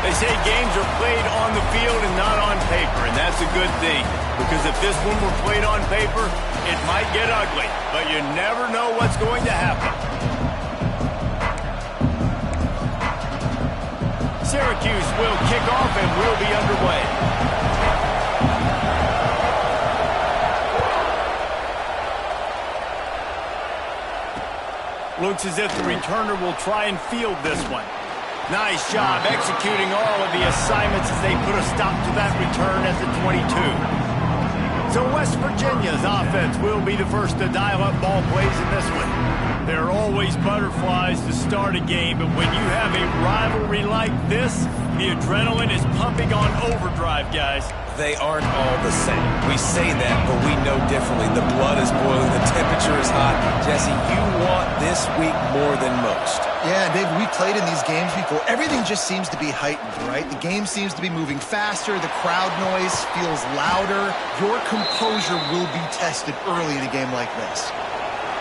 They say games are played on the field and not on paper, and that's a good thing. Because if this one were played on paper, it might get ugly. But you never know what's going to happen. Syracuse will kick off and will be underway. Looks as if the returner will try and field this one. Nice job executing all of the assignments as they put a stop to that return at the 22. So West Virginia's offense will be the first to dial up ball plays in this one. There are always butterflies to start a game, but when you have a rivalry like this, the adrenaline is pumping on overdrive, guys. They aren't all the same. We say that, but we know differently. The blood is boiling. The temperature is hot. Jesse, you want this week more than most. Yeah, Dave, we played in these games before. Everything just seems to be heightened, right? The game seems to be moving faster. The crowd noise feels louder. Your composure will be tested early in a game like this.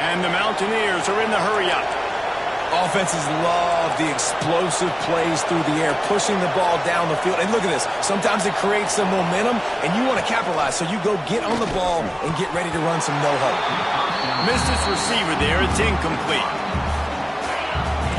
And the Mountaineers are in the hurry-up. Offenses love the explosive plays through the air, pushing the ball down the field. And look at this. Sometimes it creates some momentum, and you want to capitalize. So you go get on the ball and get ready to run some no-huddle. Missed his receiver there. It's incomplete.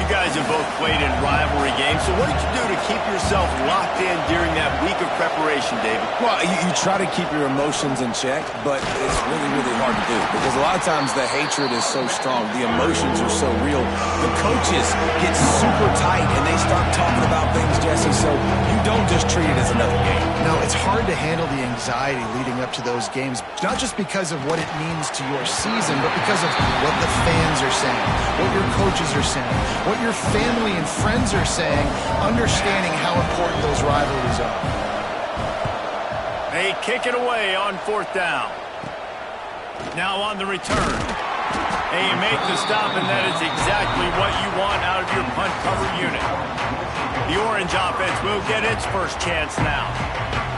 You guys have both played in rivalry games, so what did you do to keep yourself locked in during that week of preparation, David? Well, you try to keep your emotions in check, but it's really, really hard to do because a lot of times the hatred is so strong. The emotions are so real. The coaches get super tight, and they start talking about things, Jesse, so you don't just treat it as another game. No, it's hard to handle the anxiety leading up to those games, not just because of what it means to your season, but because of what the fans are saying, what your coaches are saying, what your family and friends are saying, understanding how important those rivalries are. They kick it away on 4th down. Now on the return. They make the stop, and that is exactly what you want out of your punt cover unit. The Orange offense will get its first chance now.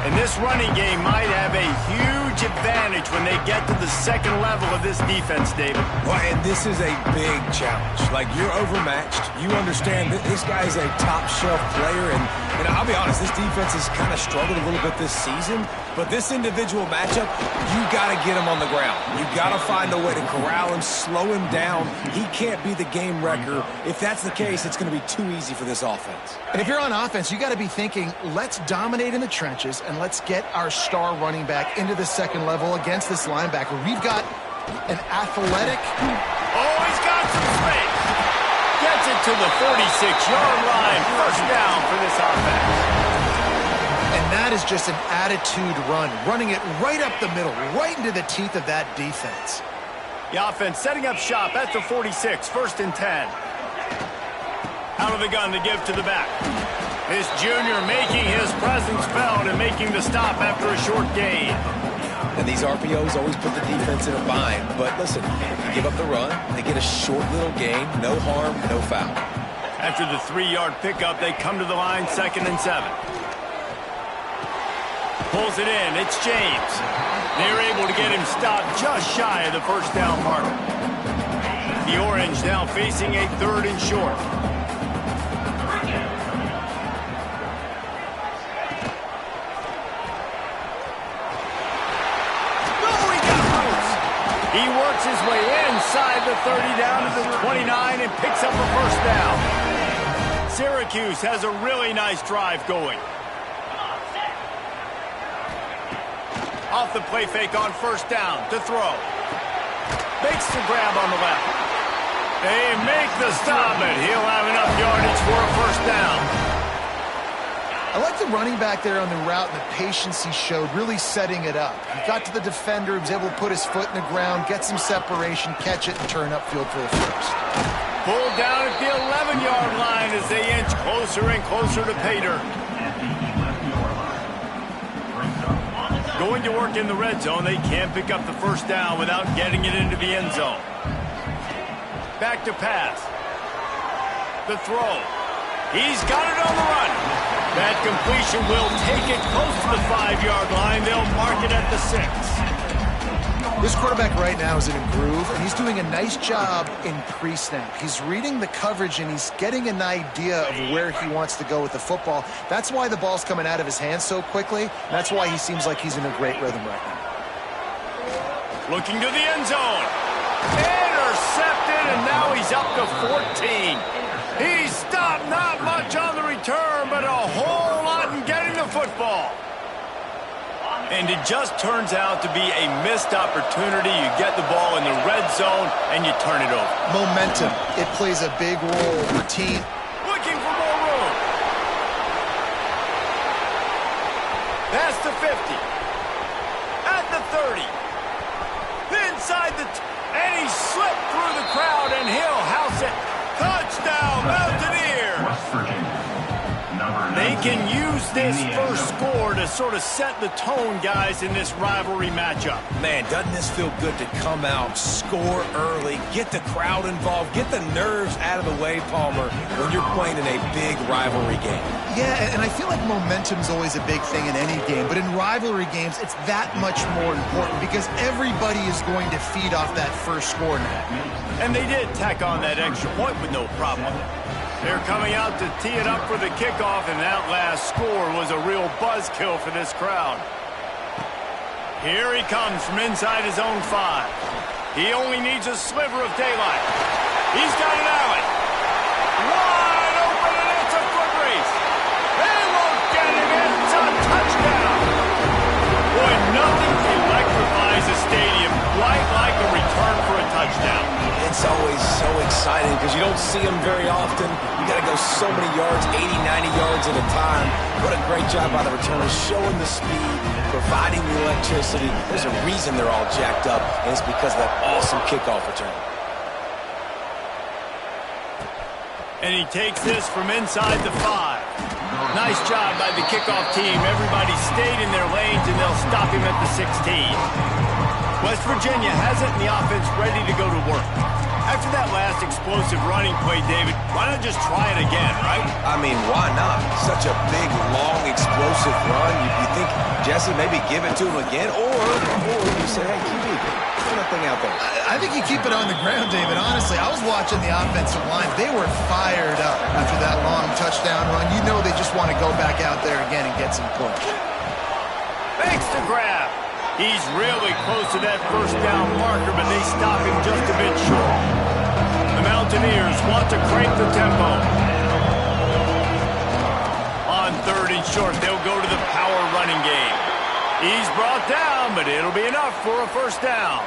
And this running game might have a huge advantage when they get to the second level of this defense, David. Well, and this is a big challenge. Like, you're overmatched. You understand that this guy is a top-shelf player, and I'll be honest, this defense has kind of struggled a little bit this season, but this individual matchup, you got to get him on the ground. You got to find a way to corral him, slow him down. He can't be the game wrecker. If that's the case, it's going to be too easy for this offense. And if you're on offense, you got to be thinking, let's dominate in the trenches and let's get our star running back into the second level against this linebacker. We've got an athletic... Oh, he's got some space. Gets it to the 46-yard line. First down for this offense. And that is just an attitude run, running it right up the middle, right into the teeth of that defense. The offense setting up shop at the 46, 1st and 10. Out of the gun to give to the back. This junior making his presence felt and making the stop after a short gain. And these RPOs always put the defense in a bind. But listen, you give up the run, they get a short little gain, no harm, no foul. After the 3-yard pickup, they come to the line, 2nd and 7. Pulls it in, it's James. They're able to get him stopped just shy of the first down marker. The Orange now facing a 3rd and short. He works his way inside the 30 down to the 29 and picks up a first down. Syracuse has a really nice drive going. Off the play fake on 1st down to throw. Makes the grab on the left. They make the stop, and he'll have enough yardage for a first down. I like the running back there on the route and the patience he showed, really setting it up. He got to the defender, he was able to put his foot in the ground, get some separation, catch it, and turn upfield for the first. Pulled down at the 11-yard line as they inch closer and closer to pay dirt. Going to work in the red zone, they can't pick up the first down without getting it into the end zone. Back to pass. The throw. He's got it on the run. That completion will take it close to the 5-yard line. They'll mark it at the 6. This quarterback right now is in a groove, and he's doing a nice job in pre-snap. He's reading the coverage, and he's getting an idea of where he wants to go with the football. That's why the ball's coming out of his hands so quickly, and that's why he seems like he's in a great rhythm right now. Looking to the end zone. Intercepted, and now he's up to 14. He stopped, not much on the return, but a whole lot in getting the football. And it just turns out to be a missed opportunity. You get the ball in the red zone, and you turn it over. Momentum. It plays a big role for team. Looking for more room. Past the 50. At the 30. Inside the... and he slipped through the crowd, and he'll house it. Touchdown, Mountaineers! West Virginia. They can use this first score to sort of set the tone, guys, in this rivalry matchup. Man, doesn't this feel good to come out, score early, get the crowd involved, get the nerves out of the way, Palmer, when you're playing in a big rivalry game. Yeah, and I feel like momentum's always a big thing in any game, but in rivalry games, it's that much more important because everybody is going to feed off that first score now. And they did tack on that extra point with no problem. They're coming out to tee it up for the kickoff, and that last score was a real buzzkill for this crowd. Here he comes from inside his own 5. He only needs a sliver of daylight. He's got an alley. Wide open, and it's a foot race. They won't get him in. It's a touchdown. Boy, nothing electrifies a stadium quite like a return for a touchdown. It's always so exciting because you don't see them very often. You got to go so many yards, 80, 90 yards at a time. What a great job by the returners, showing the speed, providing the electricity. There's a reason they're all jacked up, and it's because of that awesome kickoff return. And he takes this from inside the 5. Nice job by the kickoff team. Everybody stayed in their lanes, and they'll stop him at the 16. West Virginia has it, and the offense ready to go to work. After that last explosive running play, David, why not just try it again, right? I mean, why not? Such a big, long, explosive run. You think, Jesse, maybe give it to him again, or you say, hey, QB, put that thing out there. I think you keep it on the ground, David. Honestly, I was watching the offensive line. They were fired up after that long touchdown run. You know they just want to go back out there again and get some push. Thanks to grab. He's really close to that first down marker, but they stop him just a bit short. The Mountaineers want to crank the tempo. On 3rd and short, they'll go to the power running game. He's brought down, but it'll be enough for a first down.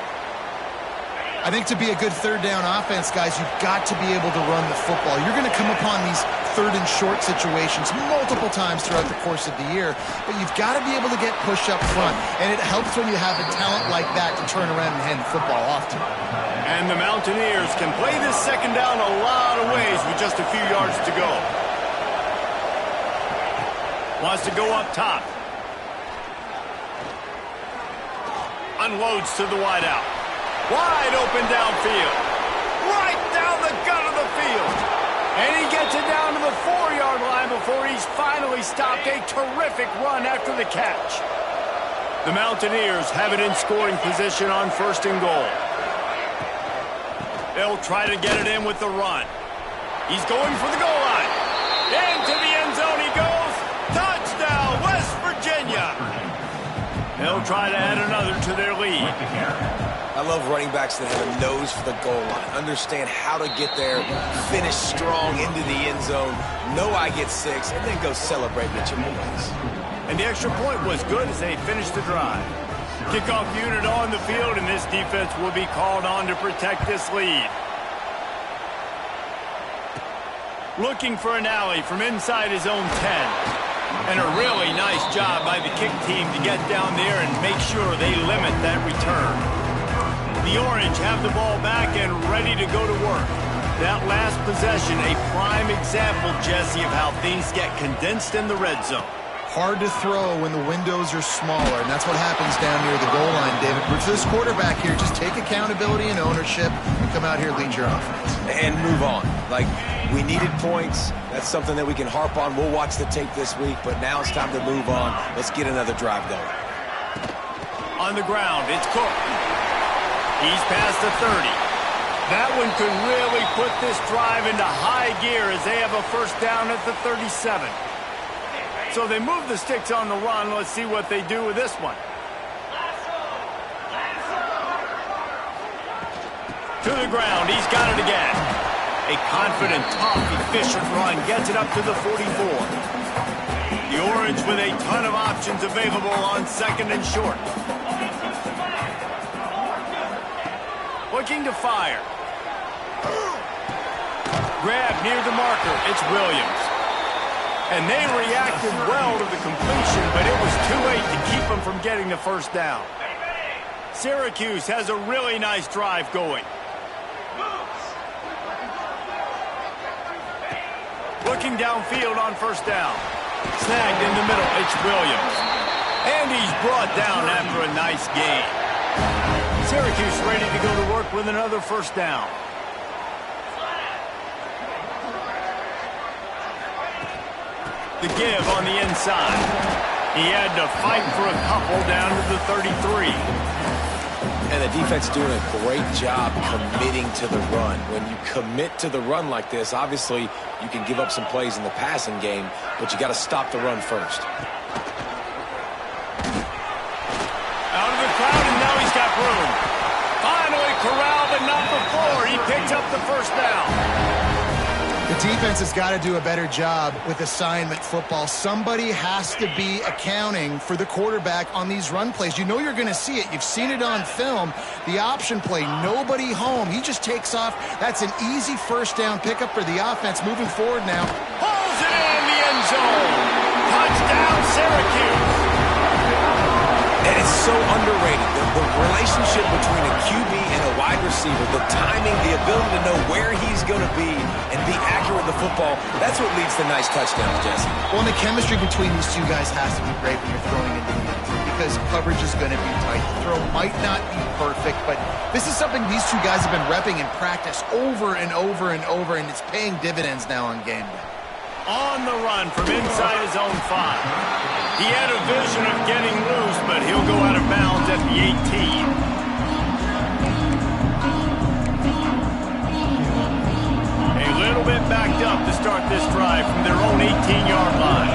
I think to be a good 3rd down offense, guys, you've got to be able to run the football. You're going to come upon these 3rd and short situations multiple times throughout the course of the year, but you've got to be able to get push up front, and it helps when you have a talent like that to turn around and hand the football off to. And the Mountaineers can play this 2nd down a lot of ways with just a few yards to go. Wants to go up top. Unloads to the wideout. Wide open downfield. Right down the gut of the field. And he gets it down to the 4-yard line before he's finally stopped. A terrific run after the catch. The Mountaineers have it in scoring position on 1st and goal. They'll try to get it in with the run. He's going for the goal line. Into the end zone he goes. Touchdown, West Virginia. They'll try to add another to their lead. I love running backs that have a nose for the goal line. Understand how to get there, finish strong into the end zone, know I get 6, and then go celebrate with your boys. And the extra point was good as they finished the drive. Kickoff unit on the field, and this defense will be called on to protect this lead. Looking for an alley from inside his own 10. And a really nice job by the kick team to get down there and make sure they limit that return. The Orange have the ball back and ready to go to work. That last possession, a prime example, Jesse, of how things get condensed in the red zone. Hard to throw when the windows are smaller, and that's what happens down near the goal line, David. But for this quarterback here, just take accountability and ownership and come out here and lead your offense. And move on. Like, we needed points. That's something that we can harp on. We'll watch the tape this week, but now it's time to move on. Let's get another drive going. On the ground, it's Cook. He's past the 30. That one could really put this drive into high gear as they have a first down at the 37. So they move the sticks on the run. Let's see what they do with this one. To the ground. He's got it again. A confident, tough, efficient run gets it up to the 44. The Orange with a ton of options available on second and short. Looking to fire. Grab near the marker. It's Williams. And they reacted well to the completion, but it was too late to keep them from getting the first down. Syracuse has a really nice drive going. Looking downfield on first down. Snagged in the middle. It's Williams. And he's brought down after a nice gain. Syracuse ready to go to work with another first down. The give on the inside. He had to fight for a couple down to the 33. And the defense doing a great job committing to the run. When you commit to the run like this, obviously you can give up some plays in the passing game, but you got to stop the run first. Out of the crowd, and now he's got room. Finally corralled, but not before. He picks up the first down. The defense has got to do a better job with assignment football. Somebody has to be accounting for the quarterback on these run plays. You know you're going to see it. You've seen it on film. The option play, nobody home. He just takes off. That's an easy first down pickup for the offense moving forward now. Pulls it in the end zone. Touchdown, Syracuse. And it's so underrated. The relationship between a QB and a wide receiver, the timing, the ability to know where he's going to be and be accurate with the football, that's what leads to nice touchdowns, Jesse. Well, and the chemistry between these two guys has to be great when you're throwing into the end zone because coverage is going to be tight. The throw might not be perfect, but this is something these two guys have been repping in practice over and over and over, and it's paying dividends now on game day. On the run from inside his own 5. He had a vision of getting loose, but he'll go out of bounds at the 18. A little bit backed up to start this drive from their own 18-yard line.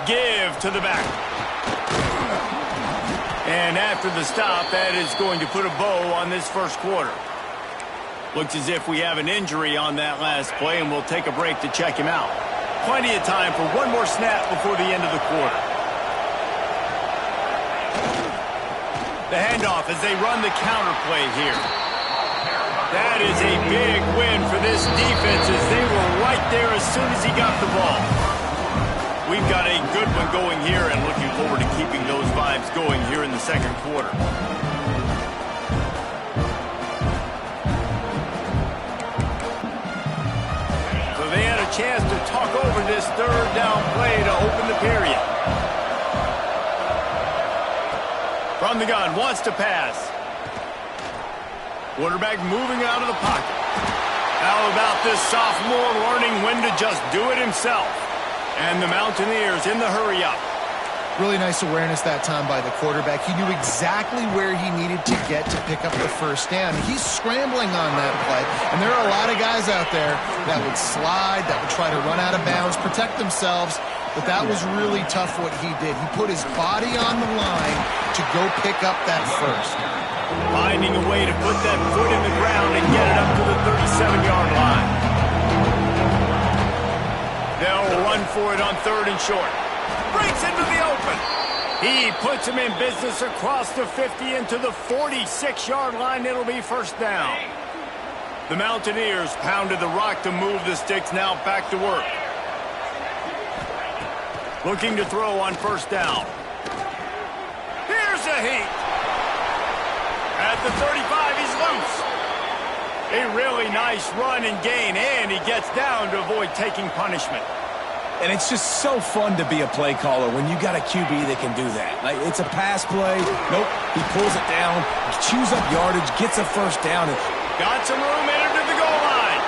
Give to the back. And after the stop, that is going to put a bow on this first quarter. Looks as if we have an injury on that last play, and we'll take a break to check him out. Plenty of time for one more snap before the end of the quarter. The handoff as they run the counter play here. That is a big win for this defense as they were right there as soon as he got the ball. We've got a good one going here and looking forward to keeping those vibes going here in the second quarter. They had a chance to talk over this third down play to open the period. From the gun, wants to pass. Quarterback moving out of the pocket. How about this sophomore learning when to just do it himself? And the Mountaineers in the hurry-up. Really nice awareness that time by the quarterback. He knew exactly where he needed to get to pick up the first down. He's scrambling on that play, and there are a lot of guys out there that would slide, that would try to run out of bounds, protect themselves, but that was really tough what he did. He put his body on the line to go pick up that first. Finding a way to put that foot in the ground and get it up to the 37-yard line. They'll run for it on third and short. Breaks into the open. He puts him in business across the 50 into the 46-yard line. It'll be first down. The Mountaineers pounded the rock to move the sticks, now back to work. Looking to throw on first down. Here's a heat. At the 35, he's loose. A really nice run and gain, and he gets down to avoid taking punishment. And it's just so fun to be a play caller when you got a QB that can do that. Like, it's a pass play. Nope, he pulls it down, chews up yardage, gets a first down. And got some room, entered to the goal line.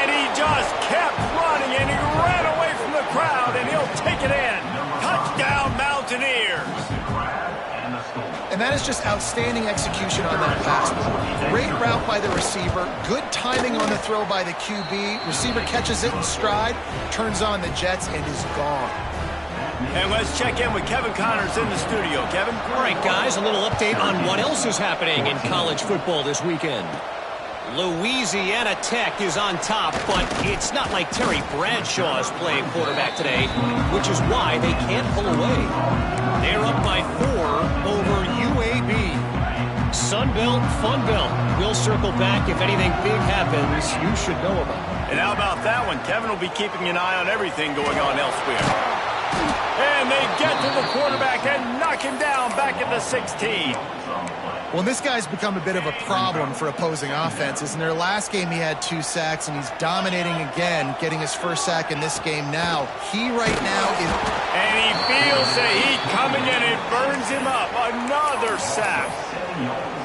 And he just kept running, and he ran away from the crowd, and he'll take it in. Touchdown, Mountain. that is just outstanding execution on that pass play. Great route by the receiver, good timing on the throw by the QB. Receiver catches it in stride, turns on the jets, and is gone. And let's check in with Kevin Connors in the studio. Kevin? All right, guys, a little update on what else is happening in college football this weekend. Louisiana Tech is on top, but it's not like Terry Bradshaw is playing quarterback today, which is why they can't pull away. They're up by 4 over UAB. Sunbelt, Funbelt. We'll circle back if anything big happens you should know about. And how about that one? Kevin will be keeping an eye on everything going on elsewhere. And they get to the quarterback and knock him down back at the 16. Well, this guy's become a bit of a problem for opposing offenses. In their last game, he had 2 sacks, and he's dominating again, getting his first sack in this game now. He right now is... And he feels the heat coming in. It burns him up. Another sack.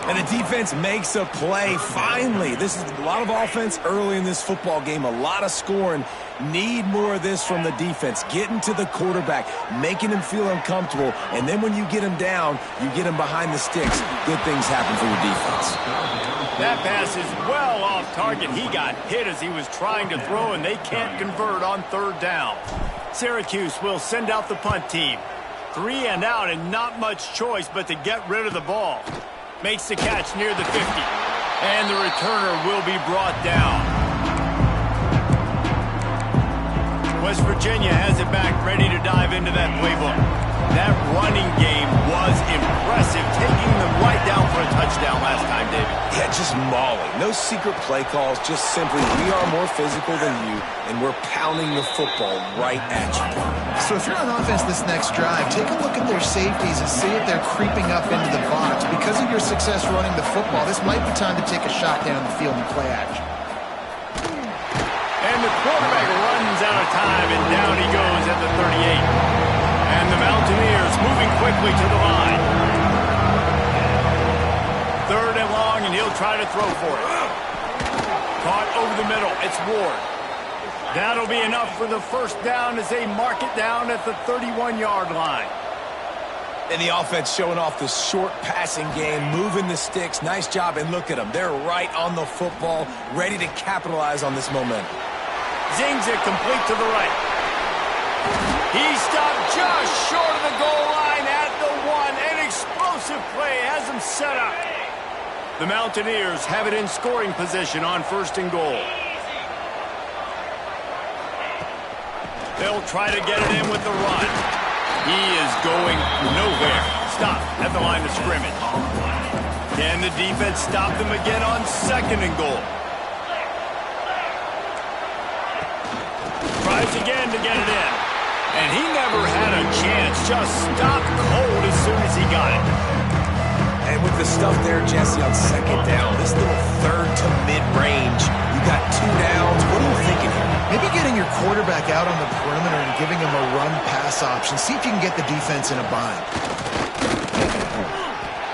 And the defense makes a play, finally. This is a lot of offense early in this football game, a lot of scoring. Need more of this from the defense. Getting to the quarterback, making him feel uncomfortable, and then when you get him down, you get him behind the sticks. Good things happen for your defense. That pass is well off target. He got hit as he was trying to throw, and they can't convert on 3rd down. Syracuse will send out the punt team. 3 and out, and not much choice but to get rid of the ball. Makes the catch near the 50. And the returner will be brought down. West Virginia has it back, ready to dive into that playbook. That running game was impressive, taking them right down for a touchdown last time, David. Yeah, just mauling. No secret play calls, just simply we are more physical than you, and we're pounding the football right at you. So if you're on offense this next drive, take a look at their safeties and see if they're creeping up into the box. Because of your success running the football, this might be time to take a shot down the field and play action. And the quarterback runs out of time, and down he goes at the 38. And the Mountaineers moving quickly to the line. 3rd and long, and he'll try to throw for it. Caught over the middle. It's Ward. That'll be enough for the first down as they mark it down at the 31-yard line. And the offense showing off the short passing game, moving the sticks. Nice job, and look at them. They're right on the football, ready to capitalize on this momentum. Zings it complete to the right. He stopped just short of the goal line at the 1. An explosive play has him set up. The Mountaineers have it in scoring position on 1st and goal. They'll try to get it in with the run. He is going nowhere. Stop at the line of scrimmage. Can the defense stop them again on 2nd and goal? Tries again to get it in. And he never had a chance. Just stopped cold as soon as he got it. And with the stuff there, Jesse, on 2nd down, this little 3rd to mid-range, you got 2 downs. What are you thinking here? Maybe getting your quarterback out on the perimeter and giving him a run-pass option. See if you can get the defense in a bind.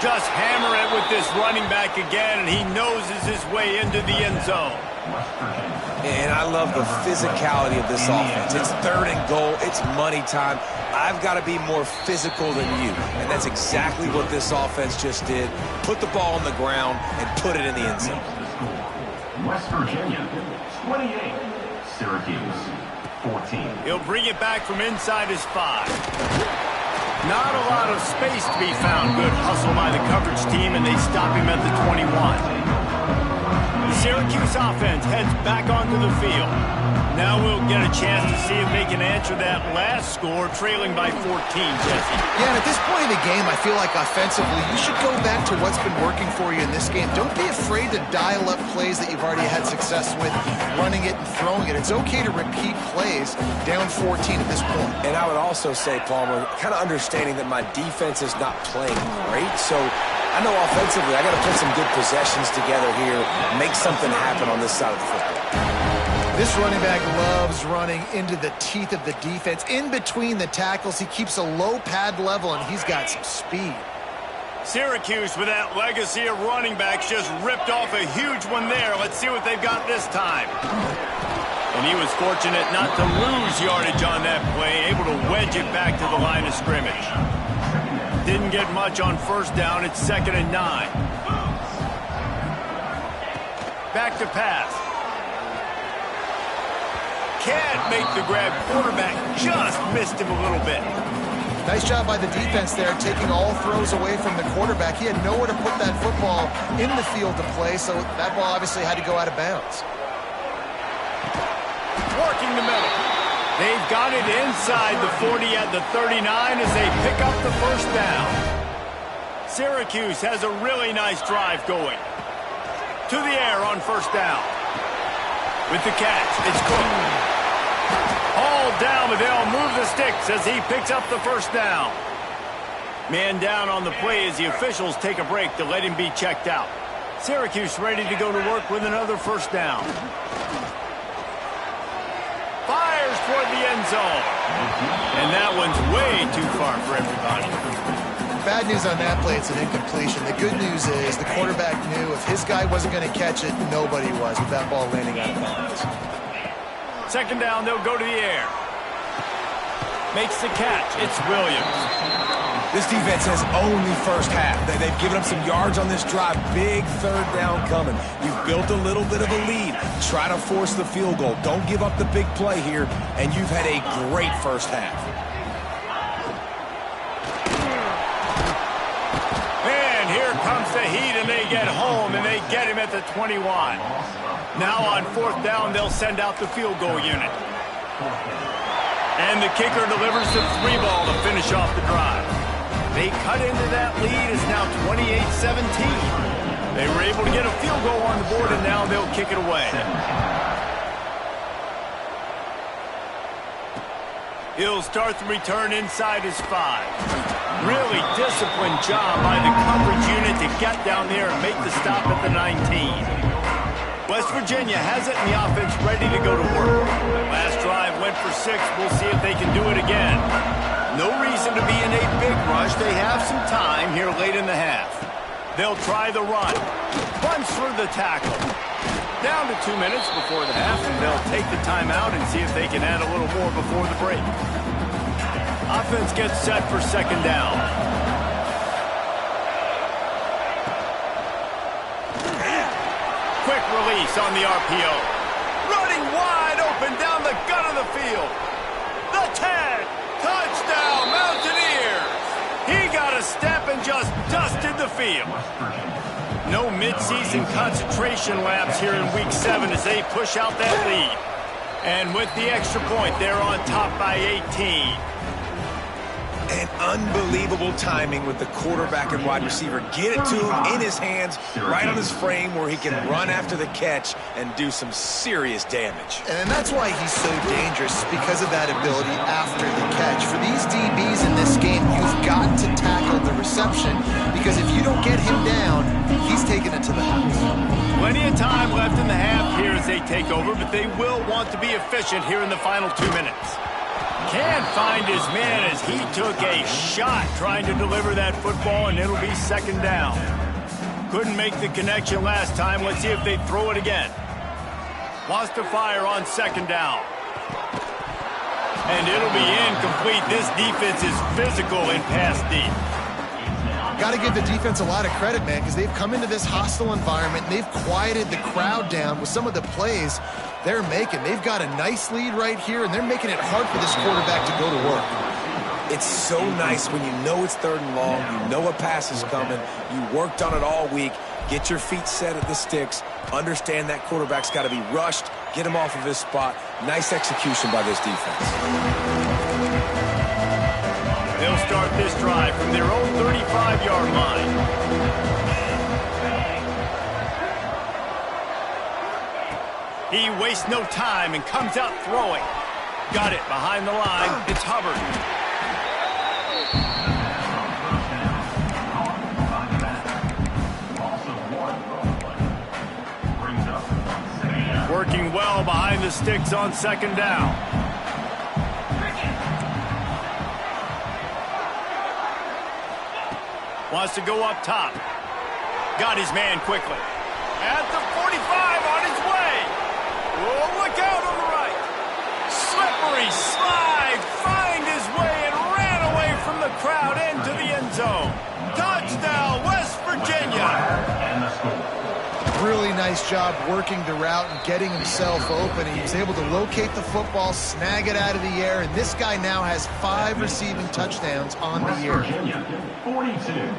Just hammer it with this running back again, and he noses his way into the end zone. And I love the physicality of this offense. It's 3rd and goal. It's money time. I've got to be more physical than you. And that's exactly what this offense just did. Put the ball on the ground and put it in the end zone. West Virginia, 28. Syracuse, 14. He'll bring it back from inside his 5. Not a lot of space to be found. Good hustle by the coverage team, and they stop him at the 21. The Syracuse offense heads back onto the field. Now we'll get a chance to see if they can answer that last score, trailing by 14, Jesse. Yeah, and at this point in the game, I feel like offensively, you should go back to what's been working for you in this game. Don't be afraid to dial up plays that you've already had success with, running it and throwing it. It's okay to repeat plays down 14 at this point. And I would also say, Palmer, kind of understanding that my defense is not playing great, so I know offensively I got to put some good possessions together here, make something happen on this side of the football. This running back loves running into the teeth of the defense. In between the tackles, he keeps a low pad level, and he's got some speed. Syracuse, with that legacy of running backs, just ripped off a huge one there. Let's see what they've got this time. And he was fortunate not to lose yardage on that play, able to wedge it back to the line of scrimmage. Didn't get much on first down. It's 2nd and 9. Back to pass. Can't make the grab. Quarterback just missed him a little bit. Nice job by the defense there, taking all throws away from the quarterback. He had nowhere to put that football in the field to play, so that ball obviously had to go out of bounds. Working the middle. They've got it inside the 40 at the 39 as they pick up the first down. Syracuse has a really nice drive going. To the air on first down. With the catch, it's Cook. All down, but they'll move the sticks as he picks up the first down. Man down on the play as the officials take a break to let him be checked out. Syracuse ready to go to work with another first down. Fires toward the end zone. And that one's way too far for everybody. Bad news on that play, it's an incompletion. The good news is the quarterback knew if his guy wasn't going to catch it, nobody was with that ball landing out of bounds. 2nd down, they'll go to the air. Makes the catch. It's Williams. This defense has only first half. They've given up some yards on this drive. Big 3rd down coming. You've built a little bit of a lead. Try to force the field goal. Don't give up the big play here, and you've had a great first half. And here comes the heat, and they get home, and they get him at the 21. Now on 4th down, they'll send out the field goal unit. And the kicker delivers the 3 ball to finish off the drive. They cut into that lead. It's now 28-17. They were able to get a field goal on the board, and now they'll kick it away. He'll start the return inside his 5. Really disciplined job by the coverage unit to get down there and make the stop at the 19. West Virginia has it, and the offense ready to go to work. Last drive went for 6. We'll see if they can do it again. No reason to be in a big rush. They have some time here late in the half. They'll try the run. Runs through the tackle. Down to 2 minutes before the half, and they'll take the timeout and see if they can add a little more before the break. Offense gets set for 2nd down. Quick release on the RPO. Running wide open down the gut of the field. The 10. Touchdown, Mountaineers. He got a step and just dusted the field. No midseason concentration laps here in Week 7 as they push out that lead. And with the extra point, they're on top by 18. And unbelievable timing with the quarterback and wide receiver. Get it to him in his hands, right on his frame where he can run after the catch and do some serious damage. And that's why he's so dangerous, because of that ability after the catch. For these DBs in this game, you've got to tackle the reception, because if you don't get him down, he's taking it to the house. Plenty of time left in the half here as they take over, but they will want to be efficient here in the final 2 minutes. Can't find his man as he took a shot trying to deliver that football, and it'll be 2nd down. Couldn't make the connection last time. Let's see if they throw it again. Wants to fire on 2nd down. And it'll be incomplete. This defense is physical in pass deep. Got to give the defense a lot of credit, man, because they've come into this hostile environment, and they've quieted the crowd down with some of the plays they're making. They've got a nice lead right here, and they're making it hard for this quarterback to go to work. It's so nice when you know it's 3rd and long, you know a pass is coming, you worked on it all week, get your feet set at the sticks, understand that quarterback's got to be rushed, get him off of his spot. Nice execution by this defense. They'll start this drive from their own 35-yard line. He wastes no time and comes out throwing. Got it behind the line. It's Hubbard. Working well behind the sticks on 2nd down. Wants to go up top. Got his man quickly. At the 45 on his way. Oh, look out on the right. Slippery slide. Find his way and ran away from the crowd into the end zone. Touchdown, West Virginia. And the score. Really nice job working the route and getting himself open. He was able to locate the football, snag it out of the air, and this guy now has 5 receiving touchdowns on the year. West Virginia, 42.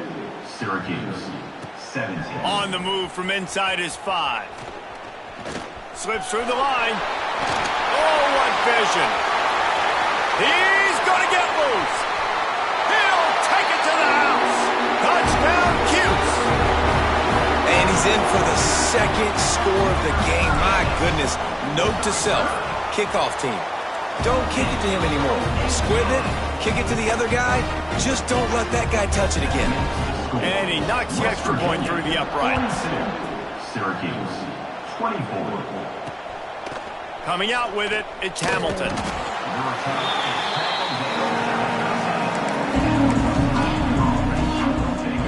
Syracuse, 17. On the move from inside his 5. Slips through the line. Oh, what vision. He's going to get loose. He'll take it to the house. Touchdown, CUSE. And he's in for the second score of the game. My goodness. Note to self, kickoff team. Don't kick it to him anymore. Squib it, kick it to the other guy. Just don't let that guy touch it again. And he knocks the extra point through the uprights. Syracuse, 24. Coming out with it, it's Hamilton.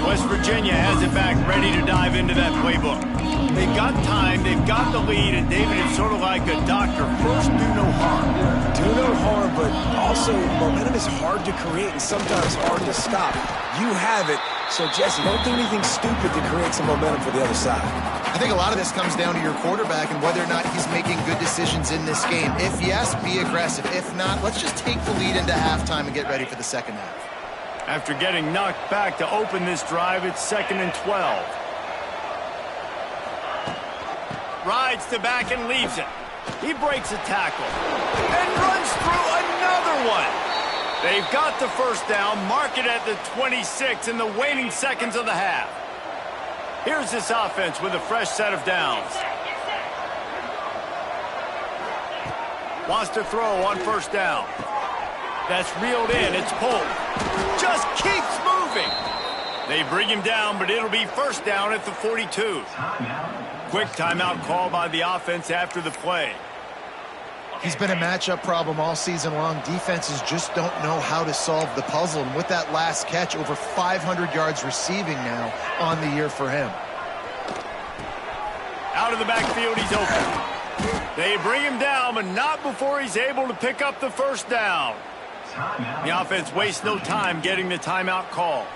West Virginia has it back, ready to dive into that playbook. They've got time, they've got the lead, and David is sort of like a doctor. First, do no harm. Do no harm, but also momentum is hard to create and sometimes hard to stop. You have it, so Jesse, don't do anything stupid to create some momentum for the other side. I think a lot of this comes down to your quarterback and whether or not he's making good decisions in this game. If yes, be aggressive. If not, let's just take the lead into halftime and get ready for the second half. After getting knocked back to open this drive, it's 2nd and 12. Rides to back and leaves it. He breaks a tackle and runs through another one. They've got the first down, mark it at the 26 in the waning seconds of the half. Here's this offense with a fresh set of downs. Wants to throw on first down. That's reeled in. It's pulled. Just keeps moving. They bring him down, but it'll be first down at the 42. Quick timeout call by the offense after the play. He's been a matchup problem all season long. Defenses just don't know how to solve the puzzle. And with that last catch, over 500 yards receiving now on the year for him. Out of the backfield, he's open. They bring him down, but not before he's able to pick up the first down. The offense wastes no time getting the timeout call.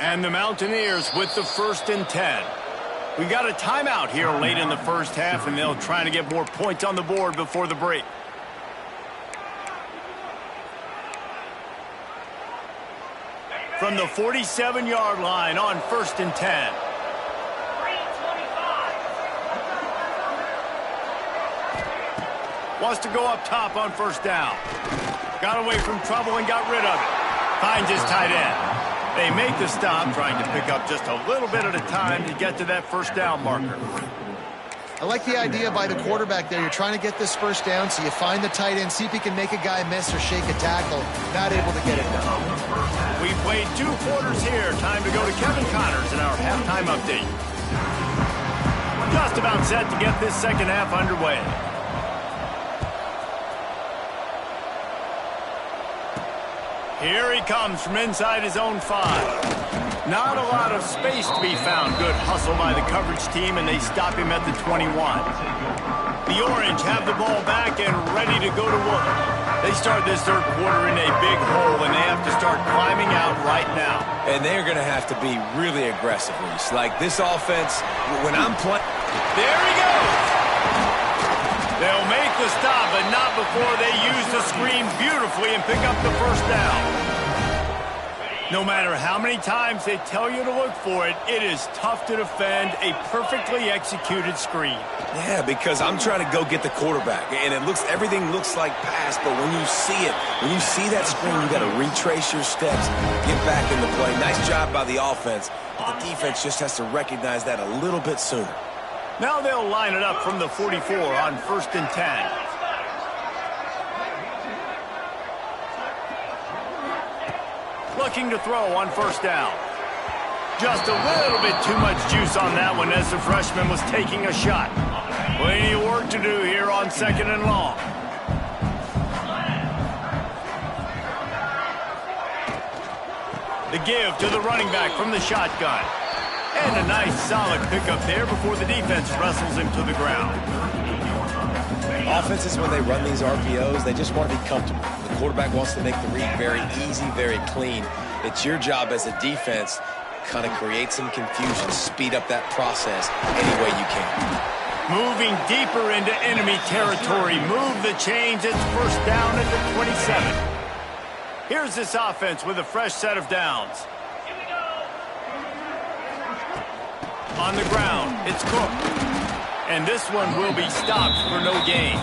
And the Mountaineers with the 1st and 10. We got a timeout here late in the first half, and they'll try to get more points on the board before the break. From the 47-yard line on 1st and 10. Wants to go up top on first down. Got away from trouble and got rid of it. Finds his tight end. They make the stop, trying to pick up just a little bit at a time to get to that first down marker. I like the idea by the quarterback there. You're trying to get this first down, so you find the tight end, see if he can make a guy miss or shake a tackle. Not able to get it done. We played 2 quarters here. Time to go to Kevin Connors in our halftime update. Just about set to get this second half underway. Here he comes from inside his own 5. Not a lot of space to be found. Good hustle by the coverage team, and they stop him at the 21. The Orange have the ball back and ready to go to work. They start this third quarter in a big hole, and they have to start climbing out right now. And they're going to have to be really aggressive, Reese. Like this offense, when I'm playing... There he goes! They'll make the stop, but not before they use the screen beautifully and pick up the first down. No matter how many times they tell you to look for it, it is tough to defend a perfectly executed screen. Yeah, because I'm trying to go get the quarterback, and everything looks like pass, but when you see it, when you see that screen, you got to retrace your steps, get back in the play. Nice job by the offense, but the defense just has to recognize that a little bit sooner. Now they'll line it up from the 44 on 1st and 10. Looking to throw on first down. Just a little bit too much juice on that one as the freshman was taking a shot. Plenty of work to do here on 2nd and long. The give to the running back from the shotgun. And a nice solid pickup there before the defense wrestles him to the ground. Offenses, when they run these RPOs, they just want to be comfortable. The quarterback wants to make the read very easy, very clean. It's your job as a defense, kind of create some confusion, speed up that process any way you can. Moving deeper into enemy territory. Move the chains. It's first down at the 27. Here's this offense with a fresh set of downs. On the ground, it's Cook. And this one will be stopped for no gain.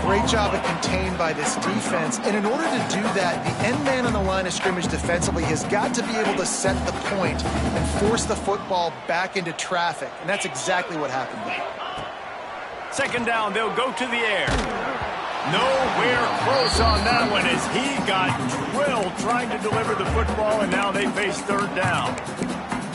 Great job of contained by this defense. And in order to do that, the end man on the line of scrimmage defensively has got to be able to set the point and force the football back into traffic. And that's exactly what happened there. Second down, they'll go to the air. Nowhere close on that one as he got drilled trying to deliver the football, and now they face third down.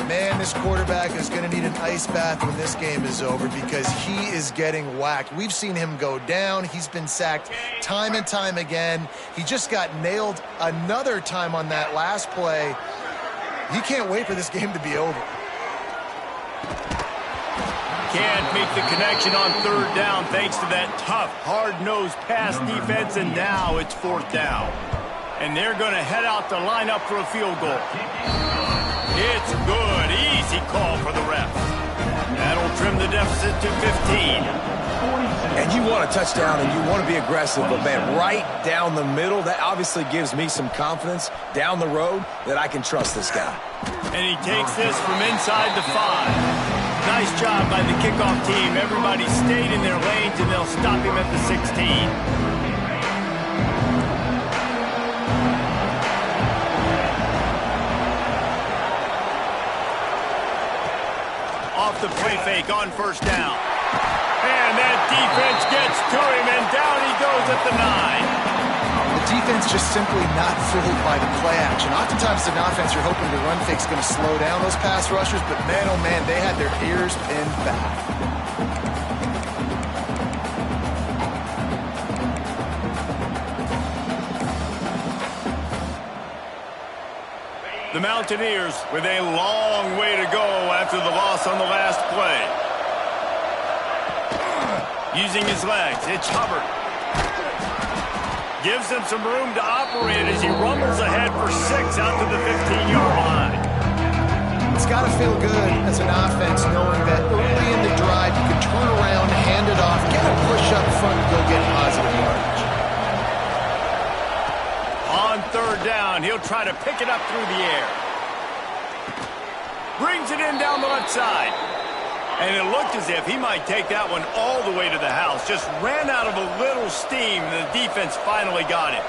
Man, this quarterback is going to need an ice bath when this game is over because he is getting whacked. We've seen him go down. He's been sacked time and time again. He just got nailed another time on that last play. He can't wait for this game to be over. Can't make the connection on third down thanks to that tough, hard-nosed pass defense, and now it's fourth down. And they're going to head out to line up for a field goal. It's good. Easy call for the refs. That'll trim the deficit to 15. And you want a touchdown and you want to be aggressive, but man, right down the middle, that obviously gives me some confidence down the road that I can trust this guy. And he takes this from inside the 5. Nice job by the kickoff team. Everybody stayed in their lanes, and they'll stop him at the 16. Off the play fake on first down. And that defense gets to him, and down he goes at the 9. The defense just simply not fooled by the play action. Oftentimes, as an offense, you're hoping the run fake's going to slow down those pass rushers, but man, oh man, they had their ears pinned back. The Mountaineers with a long way to go after the loss on the last play. Using his legs, it's Hubbard. Gives him some room to operate as he rumbles ahead for 6 out to the 15-yard line. It's got to feel good as an offense knowing that early in the drive you can turn around, hand it off, get a push up front, and go get positive yardage. On third down, he'll try to pick it up through the air. Brings it in down the left side. And it looked as if he might take that one all the way to the house. Just ran out of a little steam, and the defense finally got it.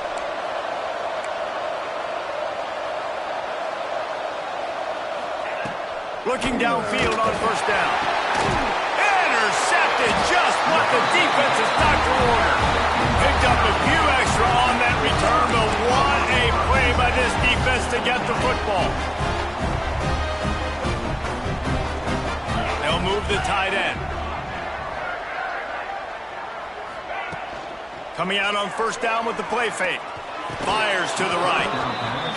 Looking downfield on first down. Intercepted, just what the defense's doctor ordered. Picked up a few extra on that return, but what a play by this defense to get the football. They'll move the tight end. Coming out on first down with the play fake. Fires to the right.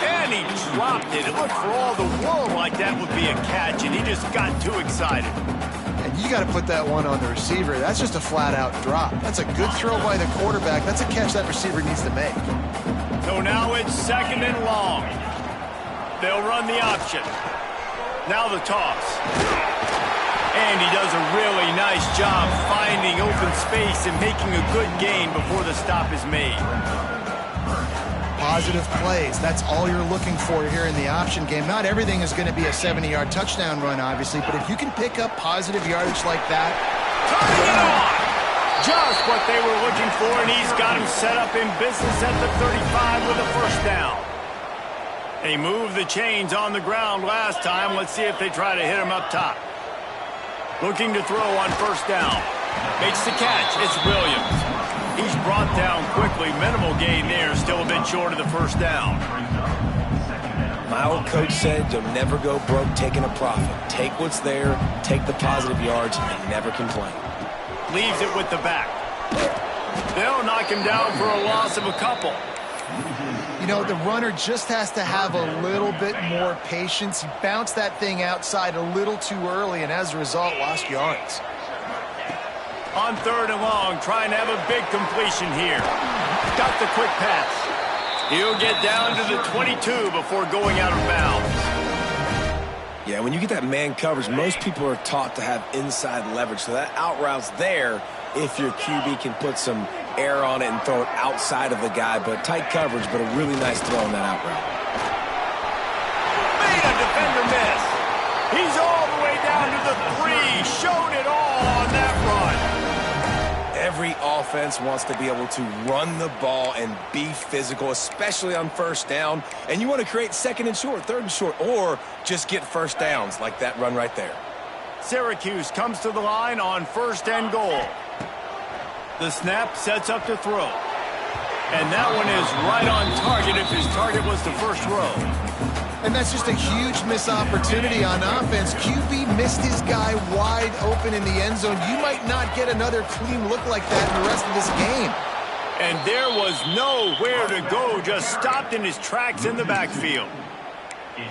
And he dropped it. It looked for all the world like that would be a catch, and he just got too excited. And you got to put that one on the receiver. That's just a flat-out drop. That's a good throw by the quarterback. That's a catch that receiver needs to make. So now it's second and long. They'll run the option. Now the toss. And he does a really nice job finding open space and making a good gain before the stop is made. Positive plays. That's all you're looking for here in the option game. Not everything is going to be a 70-yard touchdown run, obviously, but if you can pick up positive yardage like that. Turning it on! Just what they were looking for, and he's got him set up in business at the 35 with a first down. They moved the chains on the ground last time. Let's see if they try to hit him up top. Looking to throw on first down. Makes the catch. It's Williams. He's brought down quickly. Minimal gain there. Still a bit short of the first down. My old coach said you'll never go broke taking a profit. Take what's there, take the positive yards, and never complain. Leaves it with the back. They'll knock him down for a loss of a couple. You know, the runner just has to have a little bit more patience. He bounced that thing outside a little too early, and as a result, lost yards. On third and long, trying to have a big completion here. Got the quick pass. He'll get down to the 22 before going out of bounds. Yeah, when you get that man coverage, most people are taught to have inside leverage. So that out route's there if your QB can put some air on it and throw it outside of the guy. But tight coverage, but a really nice throw on that out route. Made a defender miss. He's all the way down to the 3. Showed it all on that run. Every offense wants to be able to run the ball and be physical, especially on first down. And you want to create second and short, third and short, or just get first downs like that run right there. Syracuse comes to the line on 1st and goal. The snap sets up to throw. And that one is right on target if his target was the first row. And that's just a huge missed opportunity on offense. QB missed his guy wide open in the end zone. You might not get another clean look like that in the rest of this game. And there was nowhere to go, just stopped in his tracks in the backfield.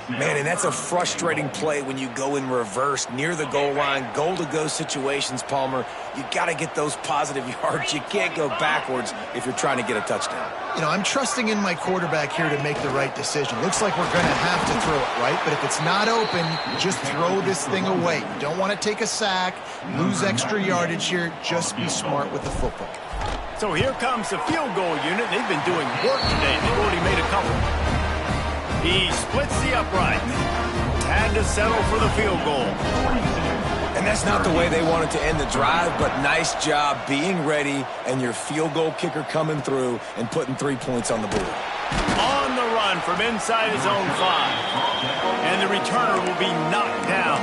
Man, and that's a frustrating play when you go in reverse near the goal line, goal-to-go situations, Palmer. You got to get those positive yards. You can't go backwards if you're trying to get a touchdown. You know, I'm trusting in my quarterback here to make the right decision. Looks like we're going to have to throw it, right? But if it's not open, just throw this thing away. You don't want to take a sack, lose extra yardage here. Just be smart with the football. So here comes the field goal unit. They've been doing work today. They've already made a couple. He splits the upright. Had to settle for the field goal. And that's not the way they wanted to end the drive, but nice job being ready and your field goal kicker coming through and putting 3 points on the board. On the run from inside his own 5. And the returner will be knocked down.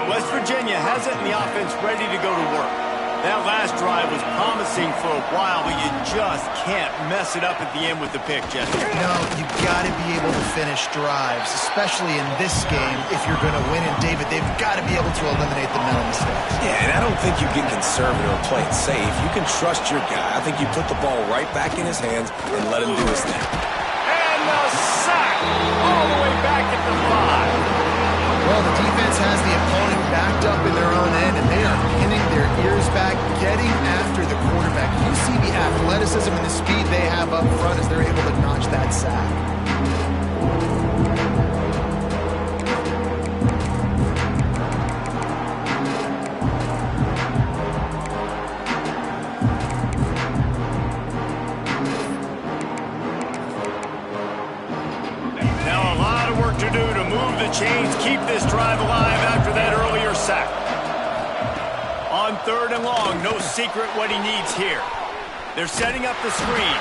West Virginia has it in the offense ready to go to work. That last drive was promising for a while, but you just can't mess it up at the end with the pick, Jesse. No, you've got to be able to finish drives, especially in this game. If you're going to win, and David, they've got to be able to eliminate the mental mistakes. Yeah, and I don't think you get conservative or play it safe. You can trust your guy. I think you put the ball right back in his hands and let him do his thing. And the sack all the way back at the 5. Well, the defense has the opponent backed up in their own end, and they are pinning their ears back, getting after the quarterback. You see the athleticism and the speed they have up front as they're able to notch that sack. Now a lot of work to do to move the chains, keep this drive alive after that earlier sack. On 3rd and long, no secret what he needs here. They're setting up the screen.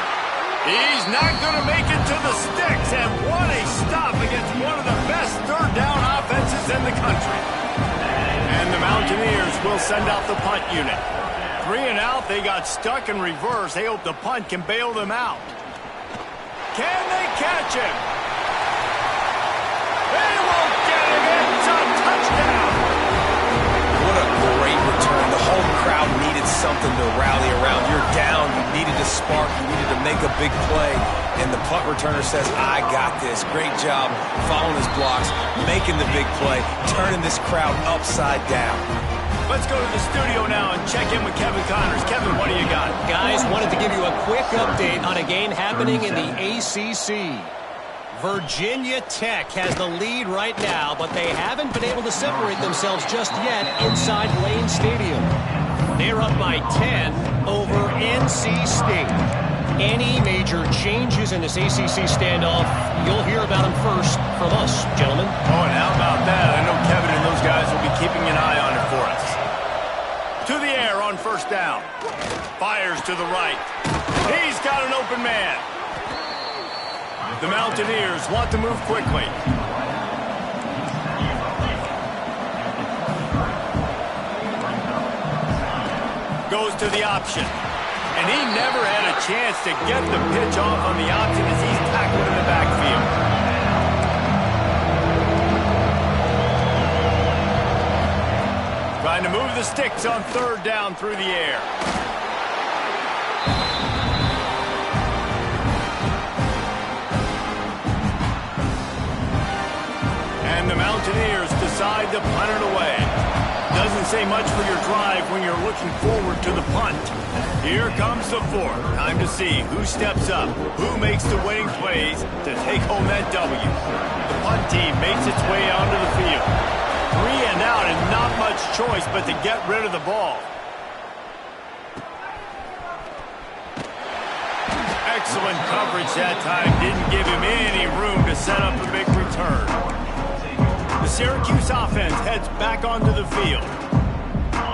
He's not going to make it to the sticks, and what a stop against one of the best 3rd down offenses in the country. And the Mountaineers will send out the punt unit. 3 and out, they got stuck in reverse. They hope the punt can bail them out. Can they catch him? They will get him. It's a touchdown. What a great return. The whole crowd needed something to rally around. You're down. You needed to spark. You needed to make a big play. And the punt returner says, I got this. Great job following his blocks, making the big play, turning this crowd upside down. Let's go to the studio now and check in with Kevin Connors. Kevin, what do you got? Guys, wanted to give you a quick update on a game happening in the ACC. Virginia Tech has the lead right now, but they haven't been able to separate themselves just yet inside Lane Stadium. They're up by 10 over NC State. Any major changes in this ACC standoff, you'll hear about them first from us, gentlemen. Oh, and how about that? I know Kevin and those guys will be keeping an eye on it for us. To the air on 1st down. Fires to the right. He's got an open man. The Mountaineers want to move quickly. Goes to the option. And he never had a chance to get the pitch off on the option as he's tackled in the backfield. Trying to move the sticks on 3rd down through the air. And the Mountaineers Mountaineers decide to punt it away. Doesn't say much for your drive when you're looking forward to the punt. Here comes the fourth. Time to see who steps up, who makes the winning plays to take home that W. The punt team makes its way onto the field. 3 and out and not much choice but to get rid of the ball. Excellent coverage that time. Didn't give him any room to set up a big return. The Syracuse offense heads back onto the field.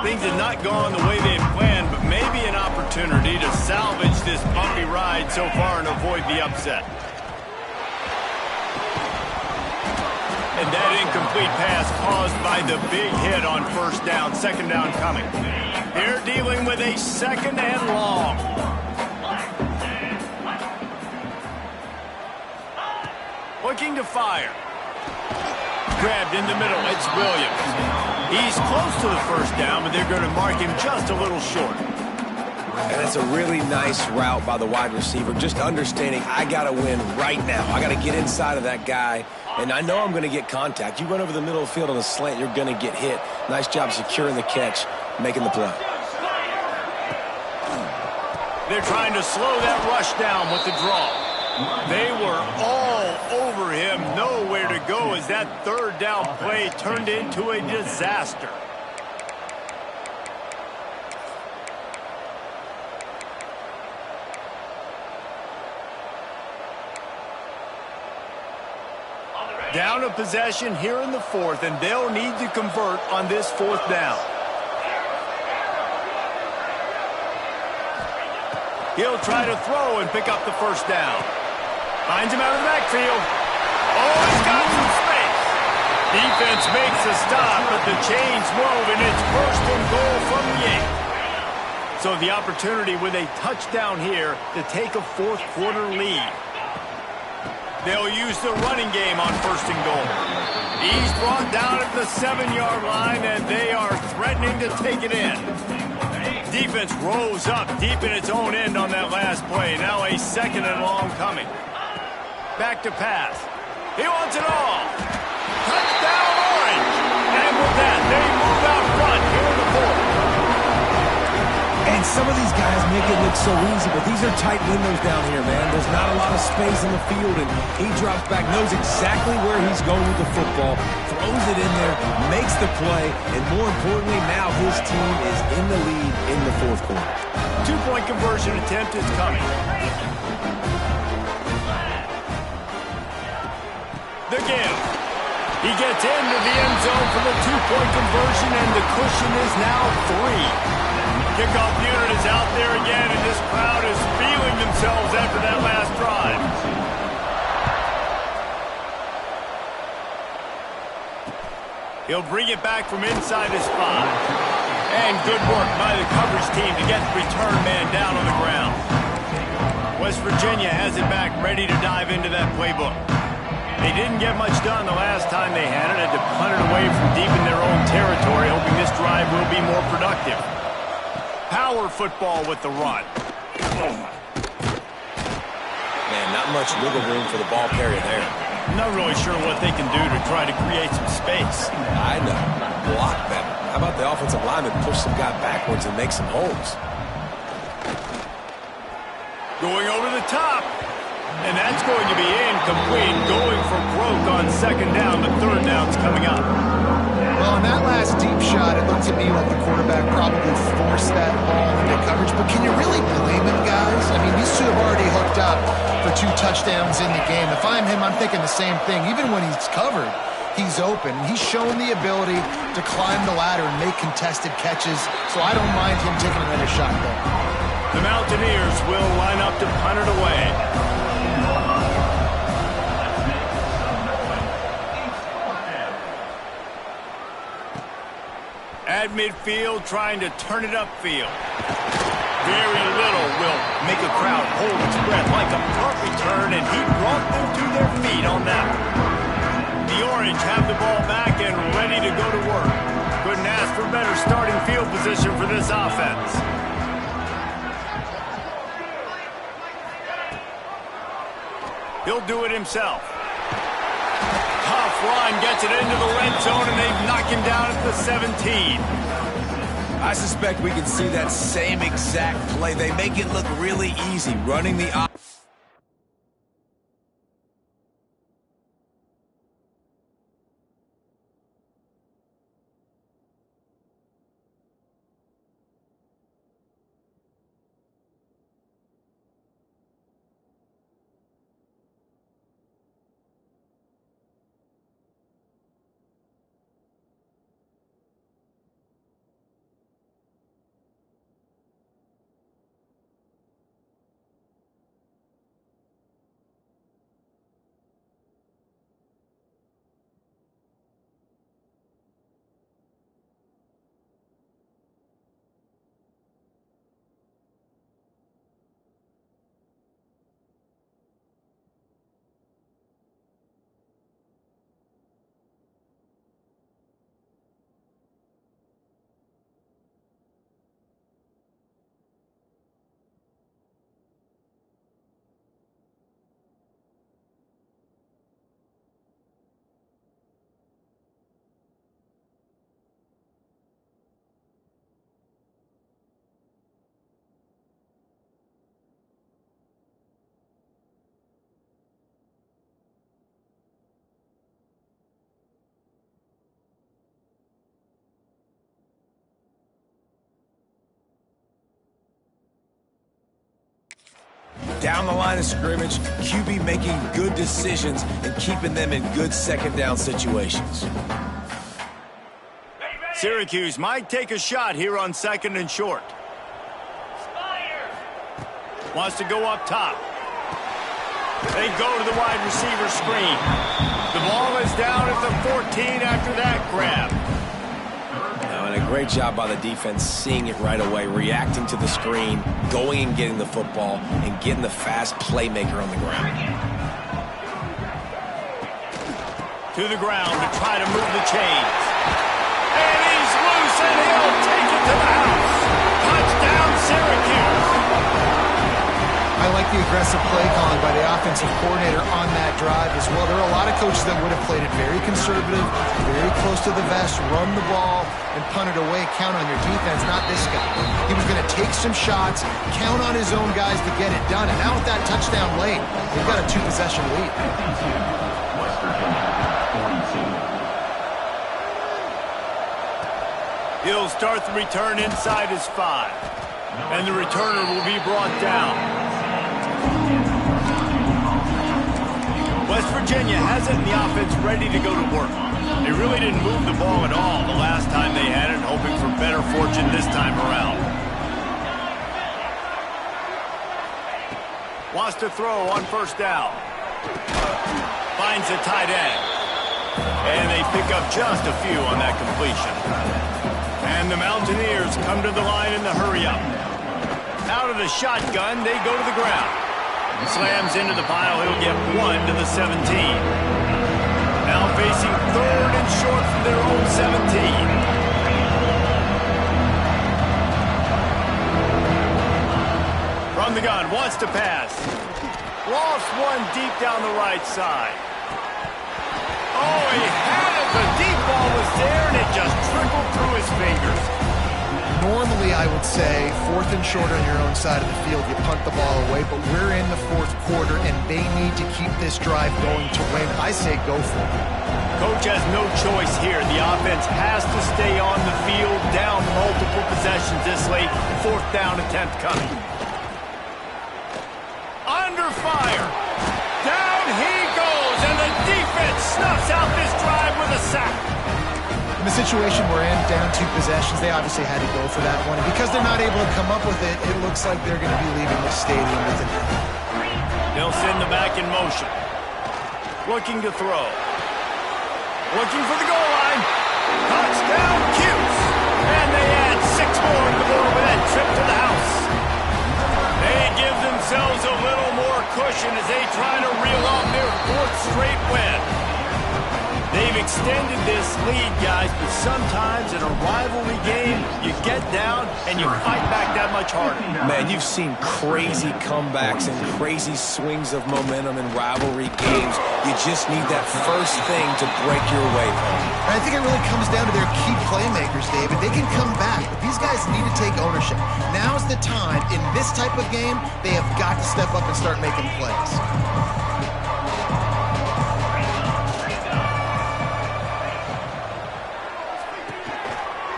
Things have not gone the way they planned, but maybe an opportunity to salvage this bumpy ride so far and avoid the upset. And that incomplete pass caused by the big hit on first down. Second down coming. They're dealing with a second and long. Looking to fire. Grabbed in the middle. It's Williams. He's close to the first down, but they're going to mark him just a little short. And it's a really nice route by the wide receiver. Just understanding I got to win right now. I got to get inside of that guy. And I know I'm going to get contact. You run over the middle of the field on a slant, you're going to get hit. Nice job securing the catch, making the play. They're trying to slow that rush down with the draw. They were all over him, nowhere to go as that third down play turned into a disaster. Down a possession here in the fourth, and they'll need to convert on this fourth down. He'll try to throw and pick up the first down. Finds him out of the backfield. Oh, he's got some space. Defense makes a stop, but the chains move, and it's first and goal from the 8. So the opportunity with a touchdown here to take a fourth quarter lead. They'll use the running game on first and goal. He's brought down at the 7-yard line, and they are threatening to take it in. Defense rose up deep in its own end on that last play. Now a second and long coming. Back to pass. He wants it all. Touchdown Orange. And with that, they move out front here in the fourth. And some of these guys make it look so easy, but these are tight windows down here, man. There's not a lot of space in the field, and he drops back, knows exactly where he's going with the football, throws it in there, makes the play, and more importantly, now his team is in the lead in the fourth quarter. 2-point conversion attempt is coming. The give. He gets into the end zone for the 2-point conversion, and the cushion is now 3. Kickoff unit is out there again, and this crowd is feeling themselves after that last drive. He'll bring it back from inside his 5. And good work by the coverage team to get the return man down on the ground. West Virginia has it back, ready to dive into that playbook. They didn't get much done the last time they had it. Had to punt it away from deep in their own territory, hoping this drive will be more productive. Power football with the run. Man, not much wiggle room for the ball carrier there. I'm not really sure what they can do to try to create some space. I know. Block better. How about the offensive lineman push some guy backwards and make some holes? Going over the top. And that's going to be incomplete. Going for broke on second down, but third down's coming up. Well, on that last deep shot, it looked to me like the quarterback probably forced that ball into coverage. But can you really blame him, guys? I mean, these two have already hooked up for 2 touchdowns in the game. If I'm him, I'm thinking the same thing. Even when he's covered, he's open. He's shown the ability to climb the ladder and make contested catches. So I don't mind him taking another shot there. The Mountaineers will line up to punt it away. At midfield, trying to turn it upfield. Very little will make a crowd hold its breath like a punt return, and he brought them to their feet on that one. The Orange have the ball back and ready to go to work. Couldn't ask for better starting field position for this offense. He'll do it himself. Tough run gets it into the red zone, and they knock him down at the 17. I suspect we can see that same exact play. They make it look really easy, running the down the line of scrimmage, QB making good decisions and keeping them in good second down situations. Syracuse might take a shot here on 2nd and short. Wants to go up top. They go to the wide receiver screen. The ball is down at the 14 after that grab. And a great job by the defense seeing it right away, reacting to the screen, going and getting the football, and getting the fast playmaker on the ground. To the ground to try to move the chains. And he's loose, and he'll take it to the house. Touchdown, Syracuse. I like the aggressive play calling by the offensive coordinator on that drive as well. There are a lot of coaches that would have played it very conservative, very close to the vest, run the ball, and punt it away. Count on your defense, not this guy. He was going to take some shots, count on his own guys to get it done. And now with that touchdown late, they've got a 2-possession lead. West Virginia, 42. He'll start the return inside his 5. And the returner will be brought down. West Virginia has it in the offense ready to go to work. They really didn't move the ball at all the last time they had it, hoping for better fortune this time around. Wants to throw on 1st down. Finds a tight end. And they pick up just a few on that completion. And the Mountaineers come to the line in the hurry-up. Out of the shotgun, they go to the ground. Slams into the pile, he'll get 1 to the 17. Now facing 3rd and short from their own 17. From the gun, wants to pass. Lost 1 deep down the right side. Oh, he had it. The deep ball was there, and it just trickled through his fingers. Normally, I would say 4th and short on your own side of the field, you punt the ball away, but we're in the 4th quarter, and they need to keep this drive going to win. I say go for it. Coach has no choice here. The offense has to stay on the field, down multiple possessions this late. 4th down attempt coming. Under fire. Down he goes, and the defense snuffs out this drive with a sack. In the situation we're in, down 2 possessions, they obviously had to go for that one. And because they're not able to come up with it, it looks like they're going to be leaving the stadium with it. They'll send the back in motion. Looking to throw. Looking for the goal line. Touchdown, CUSE. And they add 6 more to the board with that trip to the house. They give themselves a little more cushion as they try to reel off their 4th straight win. They've extended this lead, guys, but sometimes in a rivalry game, you get down and you fight back that much harder. Man, you've seen crazy comebacks and crazy swings of momentum in rivalry games. You just need that first thing to break your way home. And I think it really comes down to their key playmakers, David. They can come back, but these guys need to take ownership. Now's the time. In this type of game, they have got to step up and start making plays.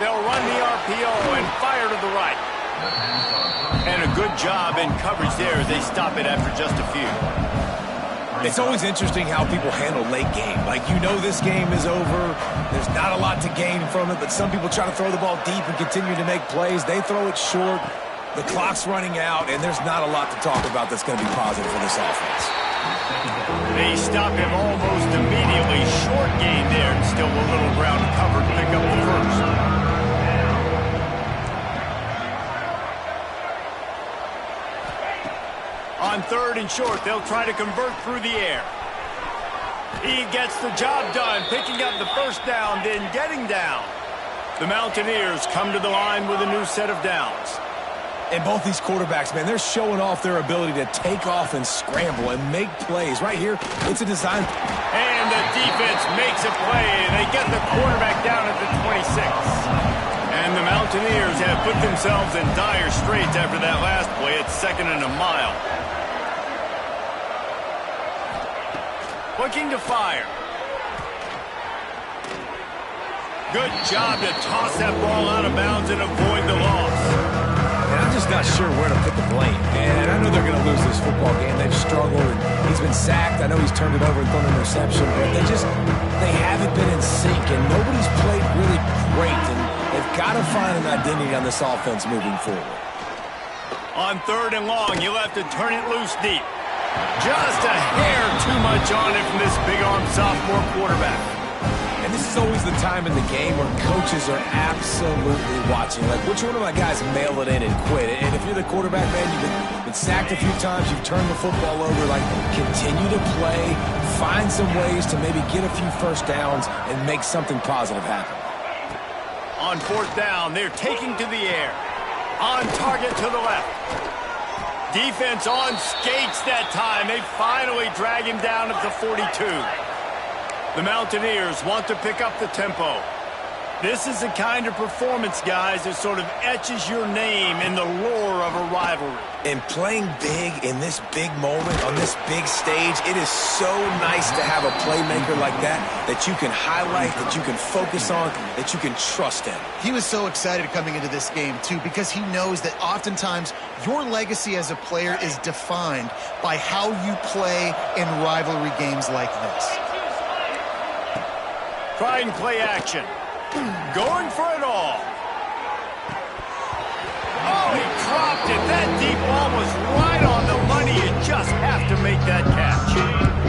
They'll run the RPO and fire to the right. And a good job in coverage there as they stop it after just a few. It's always interesting how people handle late game. Like, you know this game is over. There's not a lot to gain from it, but some people try to throw the ball deep and continue to make plays. They throw it short. The clock's running out, and there's not a lot to talk about that's going to be positive for this offense. They stop him almost immediately. Short gain there, and still a little ground covered to pick up the first. On 3rd and short, they'll try to convert through the air. He gets the job done, picking up the first down, then getting down. The Mountaineers come to the line with a new set of downs. And both these quarterbacks, man, they're showing off their ability to take off and scramble and make plays. Right here, it's a design. And the defense makes a play, and they get the quarterback down at the 26. And the Mountaineers have put themselves in dire straits after that last play. It's 2nd and a mile. Looking to fire. Good job to toss that ball out of bounds and avoid the loss. And I'm just not sure where to put the blame. And I know they're going to lose this football game. They've struggled, and he's been sacked. I know he's turned it over and thrown an interception, but they haven't been in sync, and nobody's played really great, and they've got to find an identity on this offense moving forward. On 3rd and long, you'll have to turn it loose deep. Just a hair too much on it from this big-arm sophomore quarterback. And this is always the time in the game where coaches are absolutely watching. Like, which one of my guys mail it in and quit? And if you're the quarterback, man, you've been sacked a few times, you've turned the football over, like, continue to play, find some ways to maybe get a few first downs and make something positive happen. On 4th down, they're taking to the air. On target to the left. Defense on skates that time. They finally drag him down at the 42. The Mountaineers want to pick up the tempo. This is the kind of performance, guys, that sort of etches your name in the lore of a rivalry. And playing big in this big moment, on this big stage, it is so nice to have a playmaker like that you can highlight, that you can focus on, that you can trust in. He was so excited coming into this game, too, because he knows that oftentimes your legacy as a player is defined by how you play in rivalry games like this. Trying play action. Going for it all. Oh, he dropped it. That deep ball was right on the money. You just have to make that catch.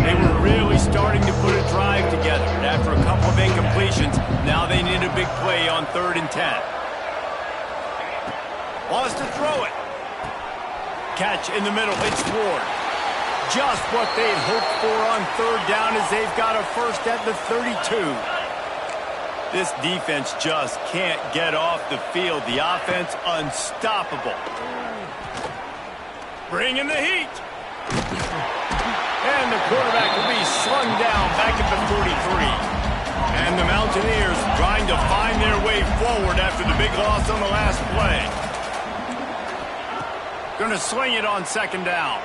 They were really starting to put a drive together. And after a couple of incompletions, now they need a big play on 3rd and 10. Wants to throw it. Catch in the middle. It's Ward. Just what they'd hoped for on 3rd down as they've got a first at the 32. This defense just can't get off the field. The offense unstoppable. Bringing the heat. And the quarterback will be slung down back at the 43. And the Mountaineers trying to find their way forward after the big loss on the last play. Going to sling it on 2nd down.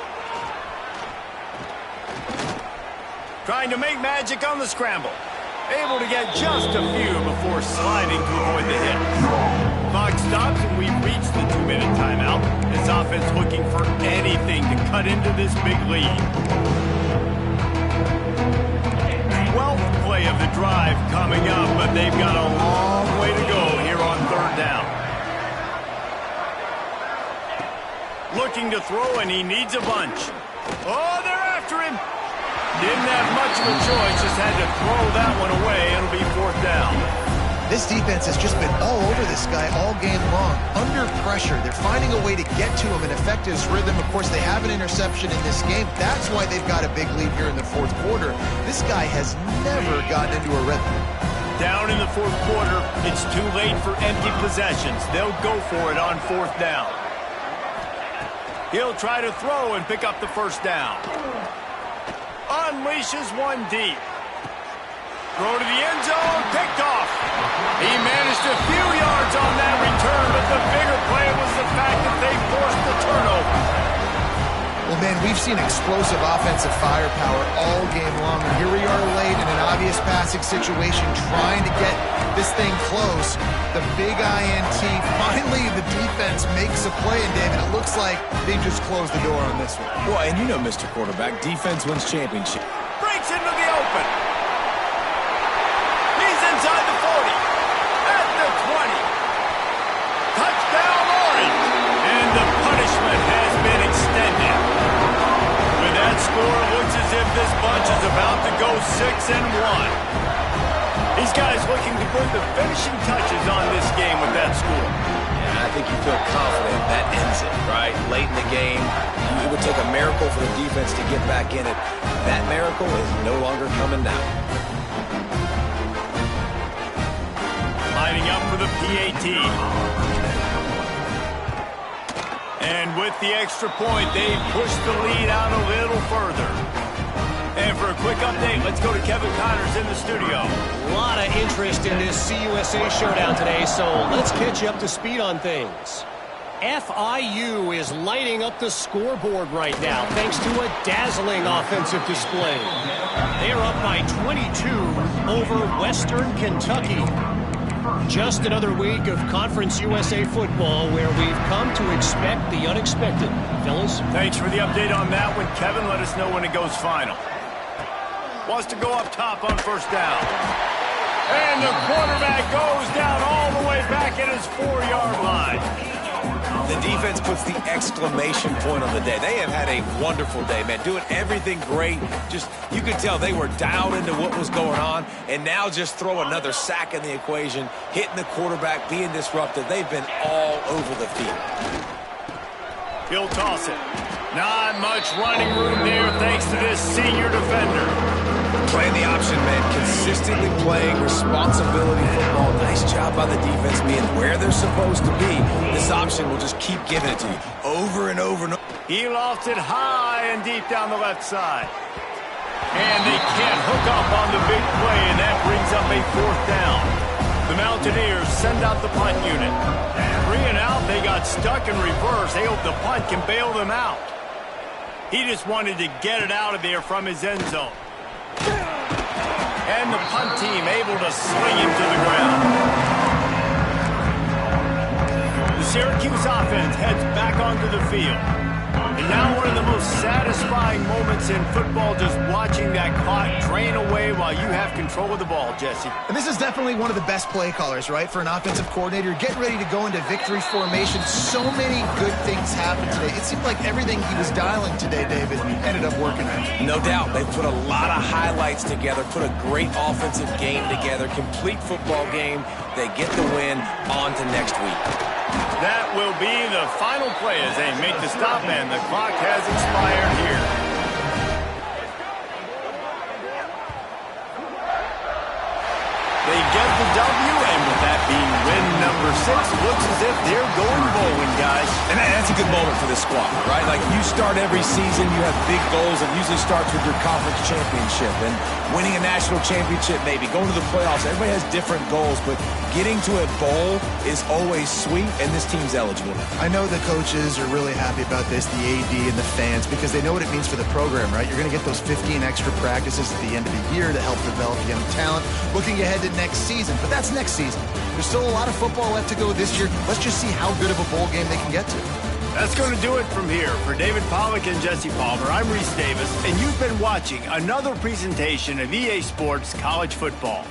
Trying to make magic on the scramble. Able to get just a few before sliding to avoid the hit. Clock stops and we've reached the 2-minute timeout. This offense looking for anything to cut into this big lead. 12th play of the drive coming up, but they've got a long way to go here on 3rd down. Looking to throw, and he needs a bunch. Oh, they're after him. Didn't have much of a choice, just had to throw that one away. It'll be 4th down. This defense has just been all over this guy all game long. Under pressure, they're finding a way to get to him and affect his rhythm. Of course, they have an interception in this game. That's why they've got a big lead here in the fourth quarter. This guy has never gotten into a rhythm. Down in the fourth quarter, it's too late for empty possessions. They'll go for it on fourth down. He'll try to throw and pick up the first down. Unleashes one deep. Throw to the end zone, picked off. He managed a few yards on that return, but the bigger play was the fact that they forced the turnover. Well, man, we've seen explosive offensive firepower all game long, and here we are late in an obvious passing situation trying to get this thing close. The big INT, finally the defense makes a play, and David, it looks like they just closed the door on this one. Well, and you know, Mr. Quarterback, defense wins championship. Breaks into the open. He's inside the 40. At the 20. Touchdown, Orange. And the punishment has been extended. With that score, it looks as if this bunch is about to go 6-1. These guys looking to put the finishing touches on this game with that score. Yeah, I think you feel confident that ends it, right? Late in the game, it would take a miracle for the defense to get back in it. That miracle is no longer coming now. Lining up for the PAT. And with the extra point, they push the lead out a little further. And for a quick update, let's go to Kevin Connors in the studio. A lot of interest in this CUSA showdown today, so let's catch you up to speed on things. FIU is lighting up the scoreboard right now thanks to a dazzling offensive display. They're up by 22 over Western Kentucky. Just another week of Conference USA football where we've come to expect the unexpected. Fellas? Thanks for the update on that one, Kevin. Let us know when it goes final. Wants to go up top on first down. And the quarterback goes down all the way back at his 4-yard line. The defense puts the exclamation point on the day. They have had a wonderful day, man. Doing everything great. Just, you could tell they were dialed into what was going on. And now just throw another sack in the equation, hitting the quarterback, being disruptive. They've been all over the field. He'll toss it. Not much running room there thanks to this senior defender. Playing the option, man. Consistently playing responsibility football. Nice job by the defense being where they're supposed to be. This option will just keep giving it to you over and over and over. He lofts it high and deep down the left side. And they can't hook up on the big play, and that brings up a fourth down. The Mountaineers send out the punt unit. 3 and out, they got stuck in reverse. They hope the punt can bail them out. He just wanted to get it out of there from his end zone. And the punt team able to sling him to the ground. The Syracuse offense heads back onto the field. And now one of the most satisfying moments in football, just watching that clock drain away while you have control of the ball, Jesse. And this is definitely one of the best play callers, right, for an offensive coordinator. Getting ready to go into victory formation. So many good things happened today. It seemed like everything he was dialing today, David, ended up working out. No doubt. They put a lot of highlights together, put a great offensive game together, complete football game. They get the win. On to next week. That will be the final play as they make the stop, and the clock has expired here. They get the W, and with that being win number 6, looks as if they're going bowling, guys. And that's a good moment for this squad, right? Like, you start every season, you have big goals. It usually starts with your conference championship and winning a national championship, maybe going to the playoffs. Everybody has different goals, but getting to a bowl is always sweet, and this team's eligible now. I know the coaches are really happy about this, the AD and the fans, because they know what it means for the program, right? You're going to get those 15 extra practices at the end of the year to help develop young talent, looking ahead to next season. But that's next season. There's still a lot of football left to go this year. Let's just see how good of a bowl game they can get to. That's going to do it from here. For David Pollack and Jesse Palmer, I'm Reese Davis, and you've been watching another presentation of EA Sports College Football.